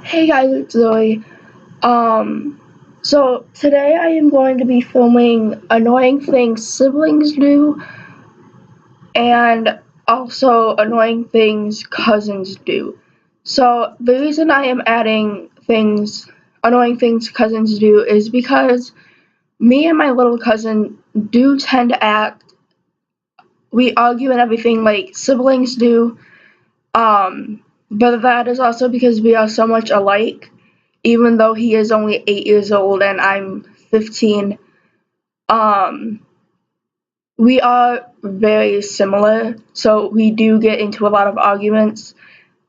Hey guys, it's Zoe. So today I am going to be filming annoying things siblings do and also annoying things cousins do. So the reason I am adding annoying things cousins do is because me and my little cousin do tend to we argue and everything like siblings do. But that is also because we are so much alike. Even though he is only 8 years old and I'm 15, um, we are very similar, so we do get into a lot of arguments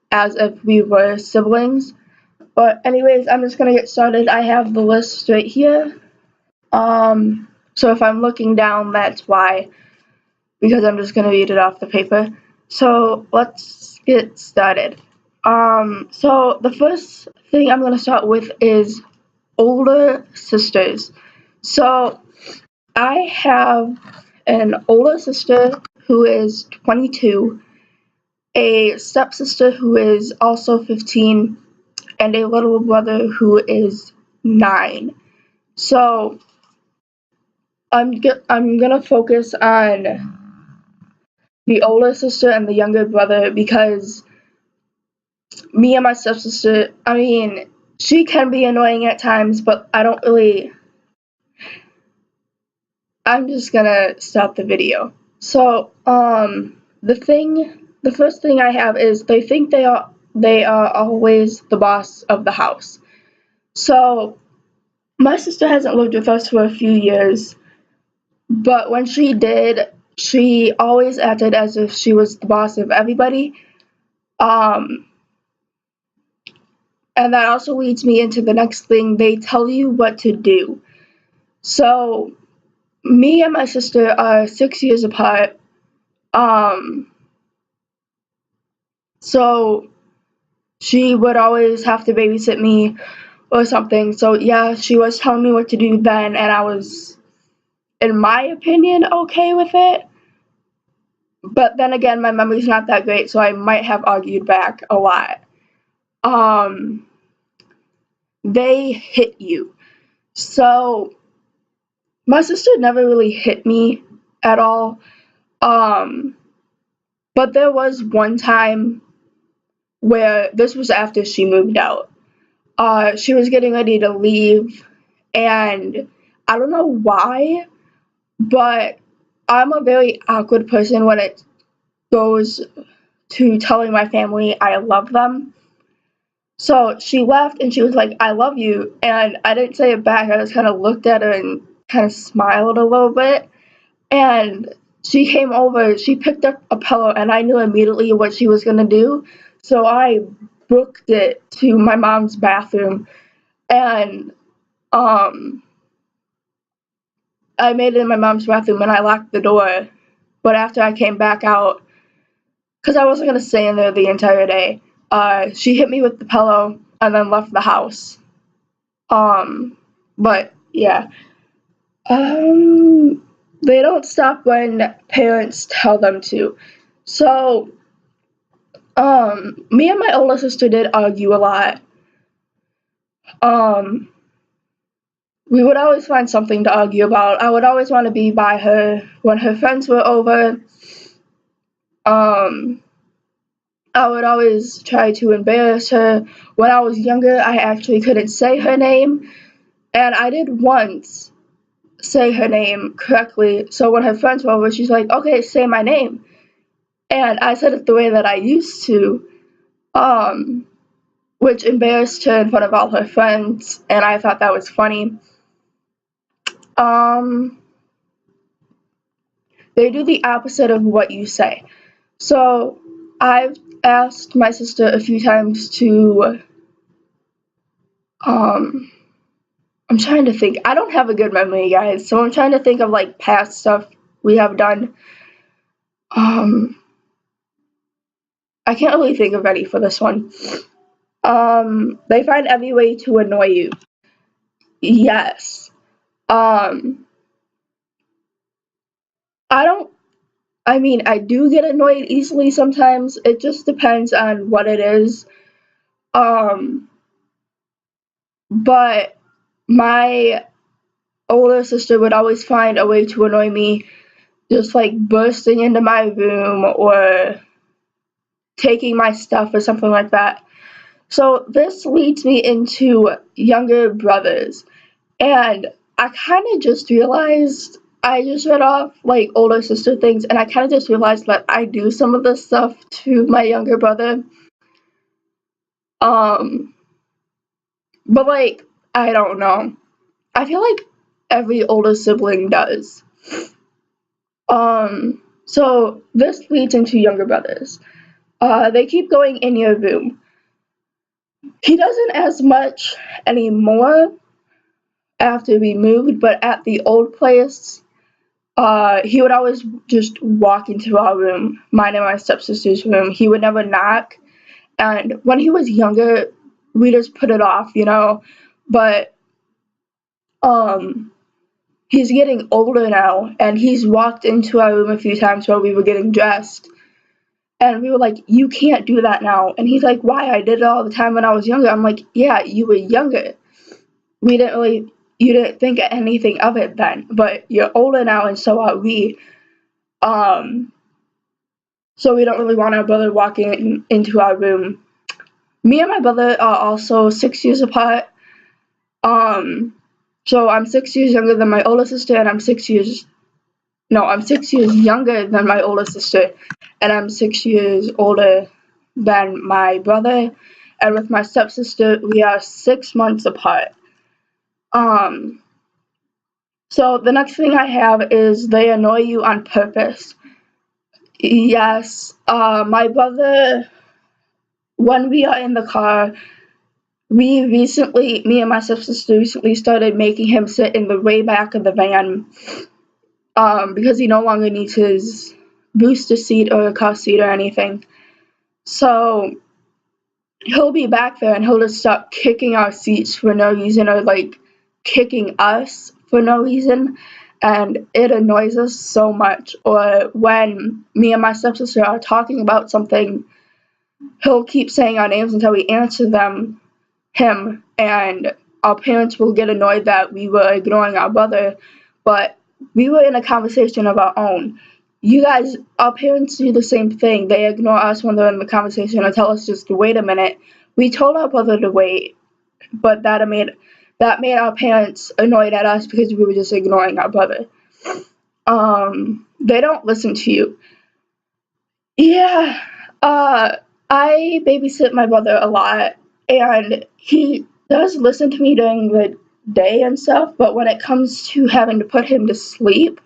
as if we were siblings. But anyways, I'm just gonna get started. I have the list right here. So if I'm looking down, that's why, because I'm just gonna read it off the paper. So let's get started. So the first thing I'm gonna start with is older sisters. So I have an older sister who is 22, a stepsister who is also 15, and a little brother who is 9. So I'm gonna focus on the older sister and the younger brother because me and my stepsister, I mean, she can be annoying at times, but I'm just gonna stop the video. So, the first thing I have is they think they are always the boss of the house. So, my sister hasn't lived with us for a few years, but when she did, she always acted as if she was the boss of everybody. Um, and that also leads me into the next thing. They tell you what to do. So, me and my sister are 6 years apart. Um, so she would always have to babysit me or something. So yeah, she was telling me what to do then, and I was, in my opinion, okay with it. But then again, my memory's not that great, so I might have argued back a lot. Um, they hit you. So my sister never really hit me at all. Um, but there was one time where this was after she moved out. She was getting ready to leave, and I don't know why, but I'm a very awkward person when it goes to telling my family I love them. So she left and she was like, I love you. And I didn't say it back. I just kind of looked at her and kind of smiled a little bit. And she came over, she picked up a pillow, and I knew immediately what she was going to do. So I booked it to my mom's bathroom. And um, I made it in my mom's bathroom and I locked the door. But after I came back out, because I wasn't going to stay in there the entire day, she hit me with the pillow and then left the house. But yeah. They don't stop when parents tell them to. So, me and my older sister did argue a lot. Um, we would always find something to argue about. I would always want to be by her when her friends were over. Um, I would always try to embarrass her. When I was younger, I actually couldn't say her name, and I did once say her name correctly. So when her friends were over, she's like, "Okay, say my name," and I said it the way that I used to, um, which embarrassed her in front of all her friends, and I thought that was funny. Um, they do the opposite of what you say. So I've asked my sister a few times to, um, I'm trying to think. I don't have a good memory, guys, so I'm trying to think of like past stuff we have done. Um, I can't really think of any for this one. They find every way to annoy you. Yes. Um, I don't. I mean, I do get annoyed easily sometimes. It just depends on what it is. Um, but my older sister would always find a way to annoy me, just like bursting into my room or taking my stuff or something like that. So this leads me into younger brothers. And I kind of just realized, I just read off like older sister things, and I kind of just realized that I do some of this stuff to my younger brother. Um, but like, I don't know. I feel like every older sibling does. So this leads into younger brothers. They keep going in your room. He doesn't as much anymore after we moved, but at the old place, he would always just walk into our room, mine and my stepsister's room. He would never knock. And when he was younger, we just put it off, you know. But um, he's getting older now, and he's walked into our room a few times while we were getting dressed. And we were like, you can't do that now. And he's like, why? I did it all the time when I was younger. I'm like, yeah, you were younger. You didn't think anything of it then. But you're older now, and so are we. Um, so we don't really want our brother walking into our room. Me and my brother are also 6 years apart. Um, so I'm 6 years younger than my older sister, and I'm 6 years younger than my older sister, and I'm 6 years older than my brother. And with my stepsister, we are 6 months apart. Um, so the next thing I have is they annoy you on purpose. Yes, my brother, when we are in the car, me and my stepsister recently started making him sit in the way back of the van, because he no longer needs his booster seat or a car seat or anything. So he'll be back there and he'll just start kicking our seats for no reason, or like kicking us for no reason, and it annoys us so much. Or when me and my stepsister are talking about something, he'll keep saying our names until we answer him, and our parents will get annoyed that we were ignoring our brother, but we were in a conversation of our own. Our parents do the same thing. They ignore us when they're in the conversation and tell us just to wait a minute. We told our brother to wait, but that made our parents annoyed at us because we were just ignoring our brother. They don't listen to you. Yeah, I babysit my brother a lot, and he does listen to me during the day and stuff, but when it comes to having to put him to sleep,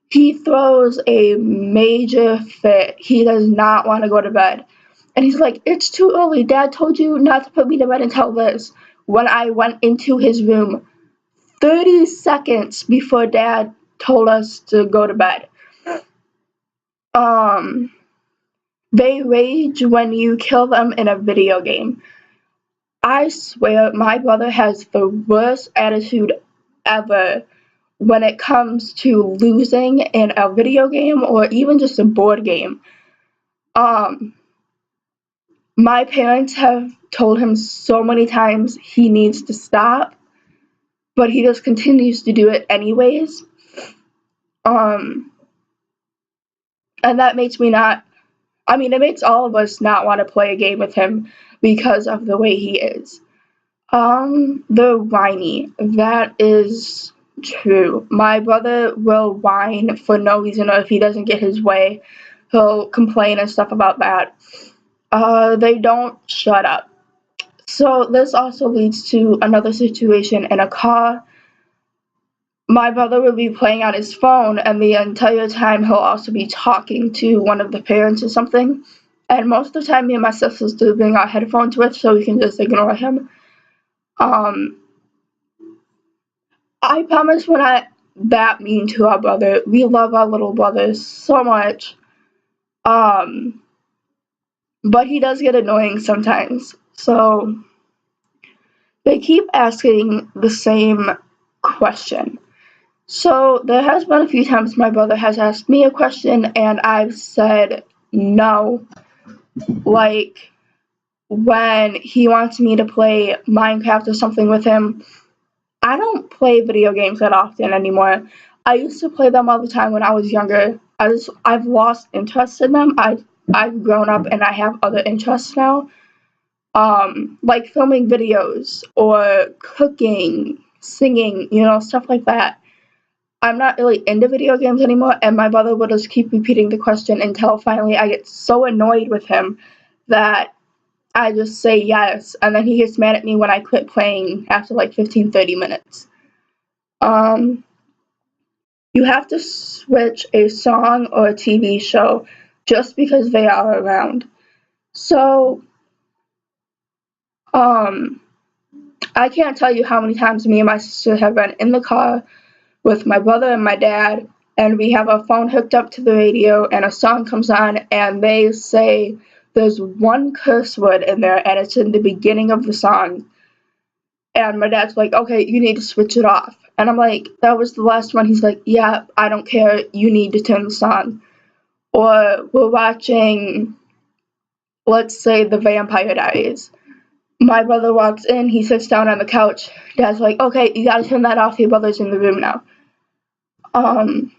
he throws a major fit. He does not want to go to bed. And he's like, it's too early. Dad told you not to put me to bed until this. When I went into his room 30 seconds before Dad told us to go to bed. They rage when you kill them in a video game. I swear my brother has the worst attitude ever when it comes to losing in a video game or even just a board game. My parents have told him so many times he needs to stop, but he just continues to do it anyways. And that makes me not, I mean, it makes all of us not want to play a game with him because of the way he is. The whiny. That is true. My brother will whine for no reason, or if he doesn't get his way, he'll complain and stuff about that. They don't shut up. So this also leads to another situation in a car. My brother will be playing on his phone, and the entire time he'll also be talking to one of the parents or something. And most of the time, me and my sister bring our headphones with so we can just ignore him. I promise we're not that mean to our brother. We love our little brother so much. But he does get annoying sometimes. So they keep asking the same question. So there has been a few times my brother has asked me a question and I've said no. Like, when he wants me to play Minecraft or something with him. I don't play video games that often anymore. I used to play them all the time when I was younger. I've lost interest in them. I've grown up and I have other interests now. Like filming videos or cooking, singing, stuff like that. I'm not really into video games anymore, and my brother will just keep repeating the question until finally I get so annoyed with him that I just say yes, and then he gets mad at me when I quit playing after like 15-30 minutes. Um, you have to switch a song or a TV show just because they are around. So, I can't tell you how many times me and my sister have been in the car with my brother and my dad, and we have our phone hooked up to the radio, and a song comes on, and they say there's one curse word in there, and it's in the beginning of the song. And my dad's like, okay, you need to switch it off. And I'm like, that was the last one. He's like, yeah, I don't care. You need to turn this on. Or we're watching, let's say, The Vampire Diaries. My brother walks in, he sits down on the couch. Dad's like, okay, you gotta turn that off. Your brother's in the room now. I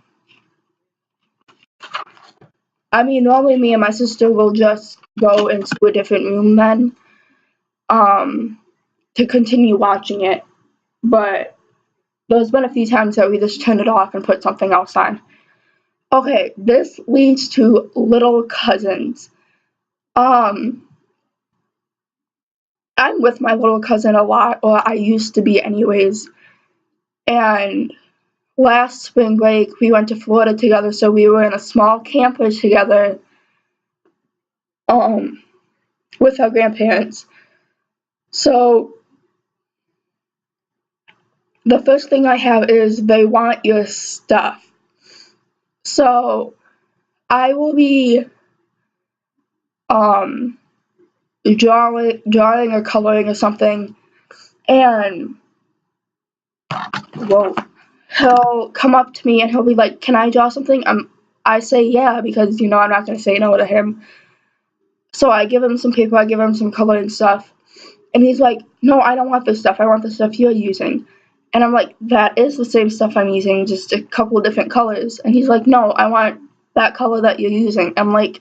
mean, normally me and my sister will just go into a different room then, to continue watching it. But there's been a few times that we just turned it off and put something else on. Okay, this leads to little cousins. I'm with my little cousin a lot, or I used to be anyways. And last spring break, we went to Florida together, so we were in a small camper together, with our grandparents. So the first thing I have is they want your stuff. So I will be drawing or coloring or something, and he'll come up to me and he'll be like, "Can I draw something?" I say yeah, because I'm not gonna say no to him. So I give him some paper, I give him some coloring stuff, and he's like, "No, I don't want this stuff. I want the stuff you're using." And I'm like, "That is the same stuff I'm using, just a couple of different colors." And he's like, "No, I want that color that you're using." I'm like,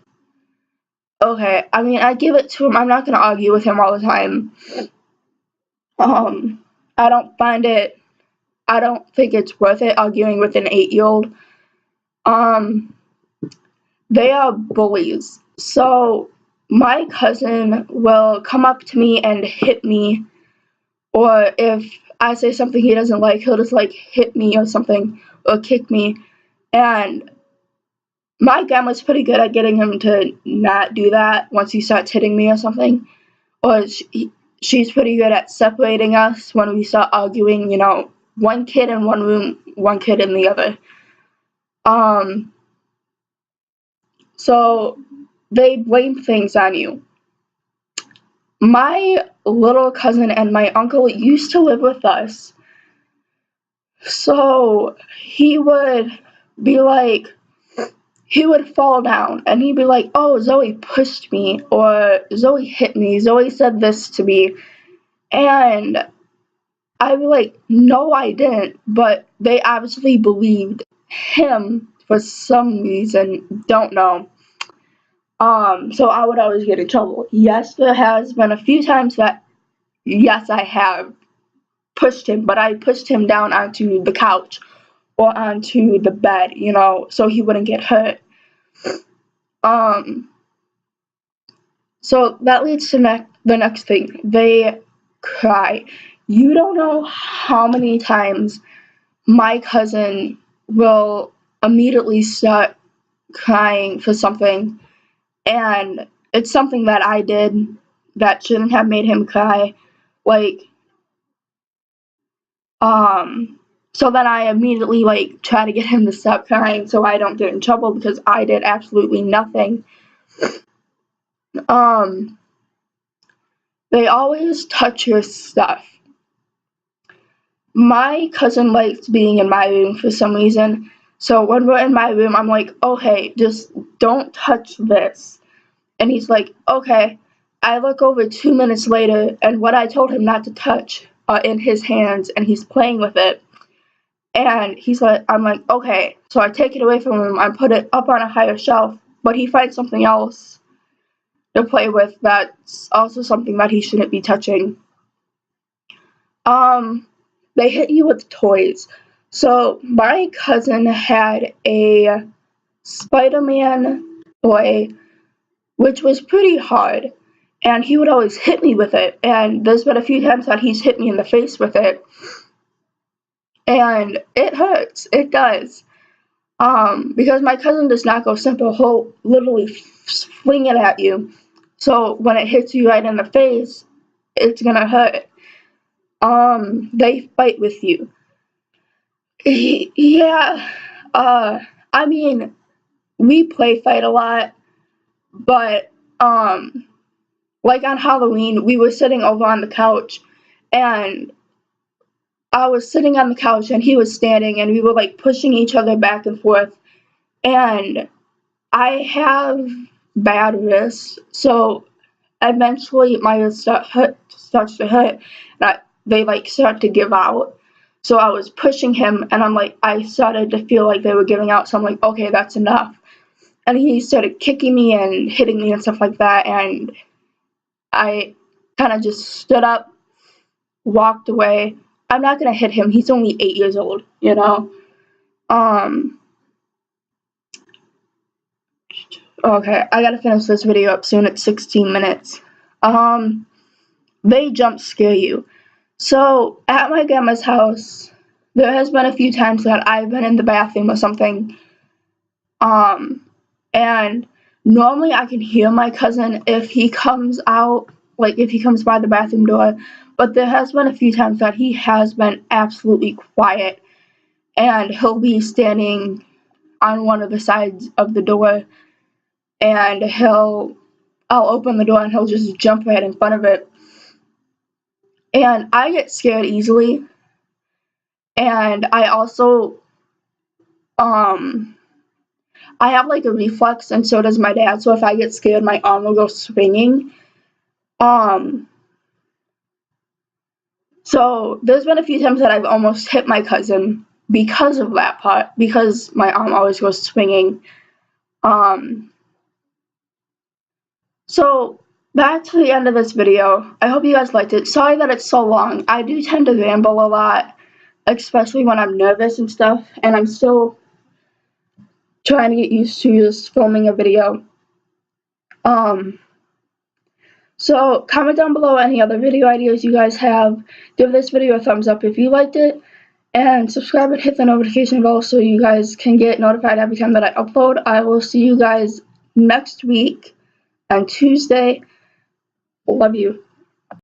okay. I mean, I give it to him. I'm not gonna argue with him all the time. I don't think it's worth it arguing with an 8-year-old. They are bullies. So my cousin will come up to me and hit me, or if I say something he doesn't like, he'll just like hit me or something, or kick me. And my grandma's pretty good at getting him to not do that once he starts hitting me or something. Or she's pretty good at separating us when we start arguing, one kid in one room, one kid in the other. So they blame things on you. My little cousin and my uncle used to live with us. So he would fall down and he'd be like, "Oh, Zoe pushed me," or "Zoe hit me, Zoe said this to me." And I'd be like, "No, I didn't," but they obviously believed him for some reason, don't know. So I would always get in trouble. Yes, there has been a few times that, yes, I have pushed him, but I pushed him down onto the couch or onto the bed, so he wouldn't get hurt. So that leads to the next thing. They cry. You don't know how many times my cousin will immediately start crying for something, and it's something that I did that shouldn't have made him cry. So then I immediately try to get him to stop crying so I don't get in trouble because I did absolutely nothing. They always touch your stuff. My cousin likes being in my room for some reason. So when we're in my room, I'm like, "Oh, hey, just don't touch this." And he's like, "Okay." I look over 2 minutes later, and what I told him not to touch are in his hands, and he's playing with it. And I'm like, okay. So I take it away from him. I put it up on a higher shelf, but he finds something else to play with that's also something that he shouldn't be touching. They hit you with toys. So my cousin had a Spider-Man toy, which was pretty hard, and he would always hit me with it. And there's been a few times that he's hit me in the face with it, and it hurts. It does. Because my cousin does not go simple. He'll literally fling it at you. So when it hits you right in the face, it's gonna hurt. They fight with you. Yeah. I mean, we play fight a lot, but like on Halloween, we were sitting over on the couch, and I was sitting on the couch and he was standing, and we were like pushing each other back and forth. And I have bad wrists, so eventually my wrist starts to hurt, and they like start to give out. So I was pushing him, and I started to feel like they were giving out. So I'm like, okay, that's enough. And he started kicking me and hitting me and stuff like that, and I kind of just stood up, walked away. I'm not gonna hit him. He's only 8 years old, you know. Okay, I gotta finish this video up soon. It's 16 minutes. They jump scare you. So at my grandma's house, there has been a few times that I've been in the bathroom or something, and normally I can hear my cousin if he comes out, like if he comes by the bathroom door, but there has been a few times that he has been absolutely quiet, and he'll be standing on one of the sides of the door, and I'll open the door and he'll just jump right in front of it. And I get scared easily, and I also I have like a reflex, and so does my dad. So if I get scared, my arm will go swinging. So there's been a few times that I've almost hit my cousin because of that part, because my arm always goes swinging. So that's the end of this video. I hope you guys liked it. Sorry that it's so long. I do tend to ramble a lot, especially when I'm nervous and stuff, and I'm still trying to get used to just filming a video. So comment down below any other video ideas you guys have. Give this video a thumbs up if you liked it, and subscribe and hit the notification bell so you guys can get notified every time that I upload. I will see you guys next week on Tuesday. Love you.